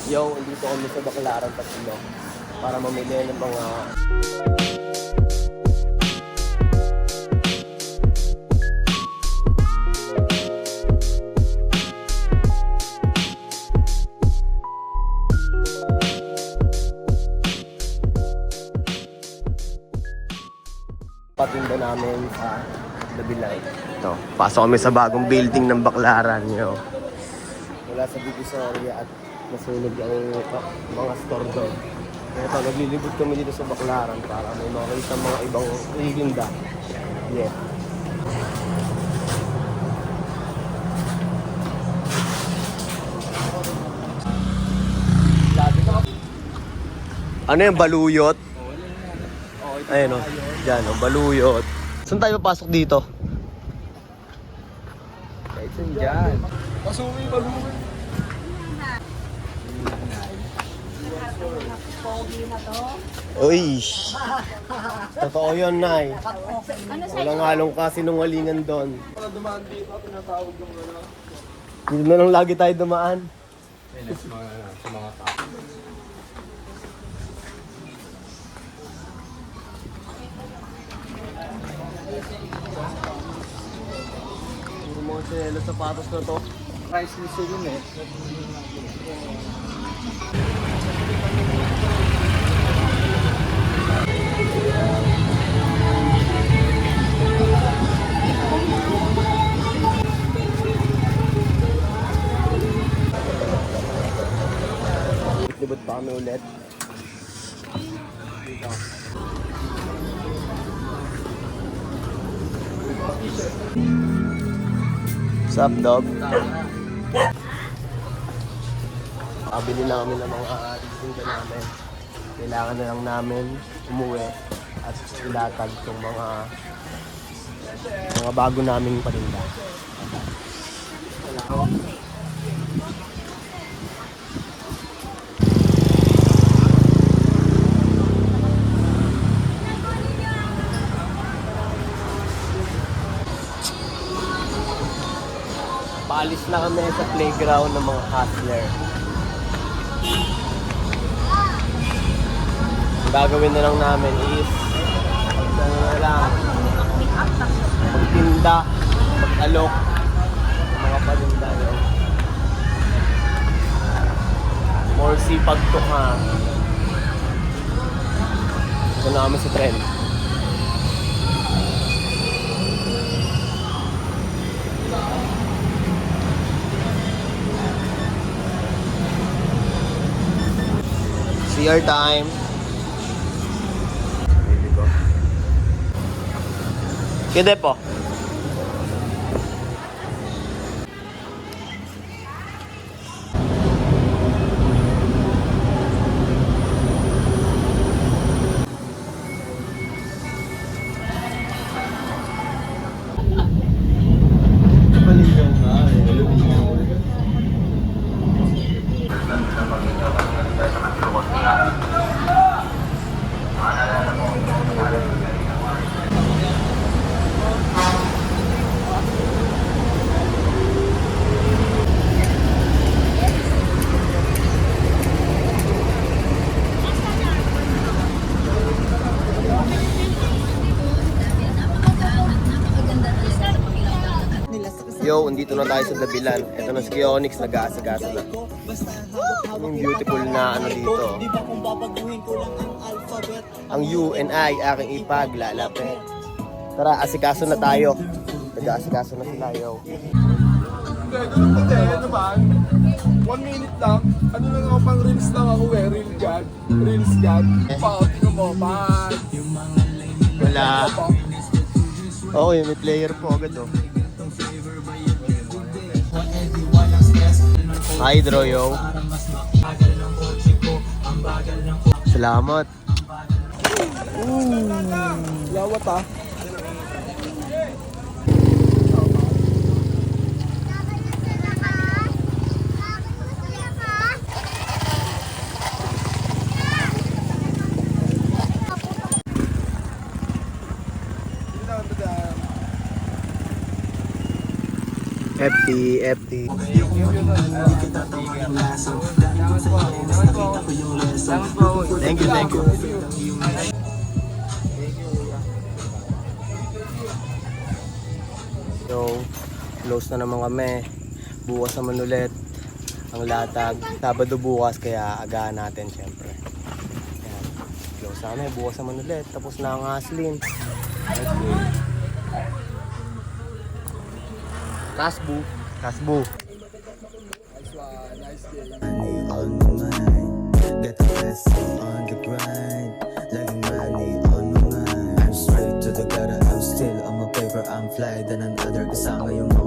Yo, dito kami sa Baclaran Tatlo para mamili ng mga patinda namin sa Dabilay. Ito, pasok kami sa bagong building ng Baclaran, yo. Wala sa Divisoria at nasunog ang mga store doon. Kaya ito, naglilibot kami dito sa Baclaran para may makita mga ibang tinda. Yeah. Ano yung baluyot? Ayun o, dyan o, baluyot. Saan tayo papasok dito? Kahit saan dyan. Pasumi, balumi. Uy! Totoo yun, Nay. Walang halong kasinungalingan doon. Para dumaan dito, tinatawag yung gano'n. Dito na lang lagi tayo dumaan. Sa mga tao. Puro mga selo sapatos na to. Price list yun eh. Libot pa kami ulit. What's up, dog? Kabili na kami ng mga tinda namin. Kailangan na lang namin umuwi at ilatag itong mga bago naming paninda. Paalis na kami sa playground ng mga hustler. Ang gagawin na lang namin is magtinda, mag-alok ng mga paninda yun. More sipag to ha. Ito na kami sa trend. CR time. Kede po. Yo, andito na tayo sa Dabilan. Ito na si Kionix, nag-aasagasa na. Yung beautiful na ano dito. Ang U and I, aking ipaglalapit. Tara, asikaso na tayo. Nag-aasikaso na sila, yo. Hindi, ganun pa din, ano ba? 1 minute lang. Ano lang ako, pang reels lang ako eh. Reel God. Reels God. Tingnan mo, man. Wala. Oo, may player po agad, oh. Hydro, yo. Salamat. Lawat ah. FT. Salamat po. Thank you, thank you. So, close na naman kami. Bukas naman ulit ang latag. Sabado bukas, kaya agahan natin syempre. Ayan. Close na kami, bukas naman ulit. Tapos na ang aslin. Kasbu. Kasbu. Nice one, nice game. Money on my mind, get the blessing on the grind. Laging money on my mind. I'm straight to the gutter, I'm still on my paper. I'm fly than another kasama yung mga